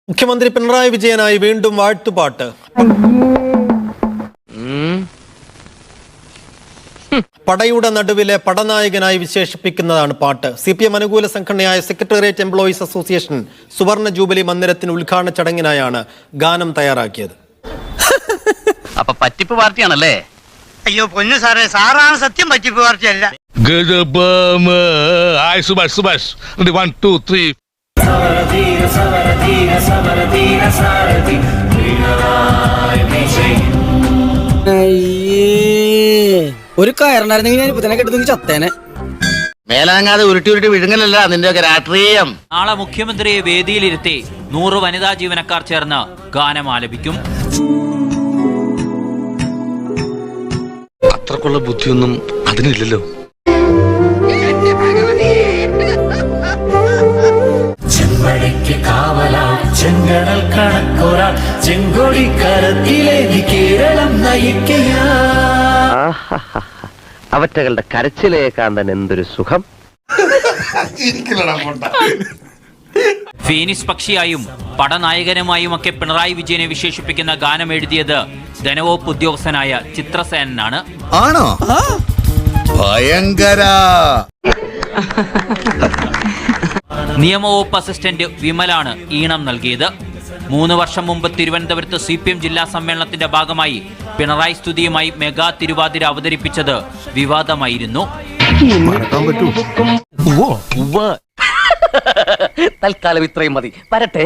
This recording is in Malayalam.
മുഖ്യമന്ത്രി പിണറായി വിജയനായി വീണ്ടും വാഴ്ത്തുപാട്ട്. പടയുടെ നടുവിലെ പടനായകനായി വിശേഷിപ്പിക്കുന്നതാണ് പാട്ട്. CPM അനുകൂല സംഘടനയായ സെക്രട്ടേറിയറ്റ് എംപ്ലോയീസ് അസോസിയേഷൻ സുവർണ ജൂബിലി മന്ദിരത്തിന് ഉദ്ഘാടന ചടങ്ങിനായാണ് ഗാനം തയ്യാറാക്കിയത്. അപ്പൊ പറ്റിപ്പ് പാർട്ടിയാണല്ലേ? അയ്യോ പൊന്നു സാറേ, സാറാണ് സത്യം, പറ്റിപ്പ് പാർട്ടിയല്ല. സുഭാഷ് 1 2 3 ഒരു കയറുണ്ടായിരുന്നെങ്കിൽ ഞാൻ ഇപ്പൊ തന്നെ കെട്ടുന്ന ചത്തേനെ. മേലാങ്ങാതെ ഉരുട്ടി ഉരുട്ടി വിഴുങ്ങലല്ല നിന്റെയൊക്കെ രാഷ്ട്രീയം. നാളെ മുഖ്യമന്ത്രിയെ വേദിയിലിരുത്തി 100 വനിതാ ജീവനക്കാർ ചേർന്ന് ഗാനം ആലപിക്കും. അത്രക്കുള്ള ബുദ്ധിയൊന്നും അതിനില്ലല്ലോ. അവറ്റകളുടെ കരച്ചിലേക്കാന്തൻ എന്തൊരു സുഖം. ഫീനിക്സ് പക്ഷിയായും പടനായകനുമായും ഒക്കെ പിണറായി വിജയനെ വിശേഷിപ്പിക്കുന്ന ഗാനം എഴുതിയത് ധനവകുപ്പ് ഉദ്യോഗസ്ഥനായ ചിത്രസേനനാണ്. ആണോ? ഭയങ്കര. നിയമവകുപ്പ് അസിസ്റ്റന്റ് വിമലാണ് ഈണം നൽകിയത്. 3 വർഷം മുമ്പ് തിരുവനന്തപുരത്ത് CPM ജില്ലാ സമ്മേളനത്തിന്റെ ഭാഗമായി പിണറായി സ്തുതിയുമായി മെഗാ തിരുവാതിര അവതരിപ്പിച്ചത് വിവാദമായിരുന്നു. തൽക്കാലം ഇത്രയും മതി. വരട്ടെ.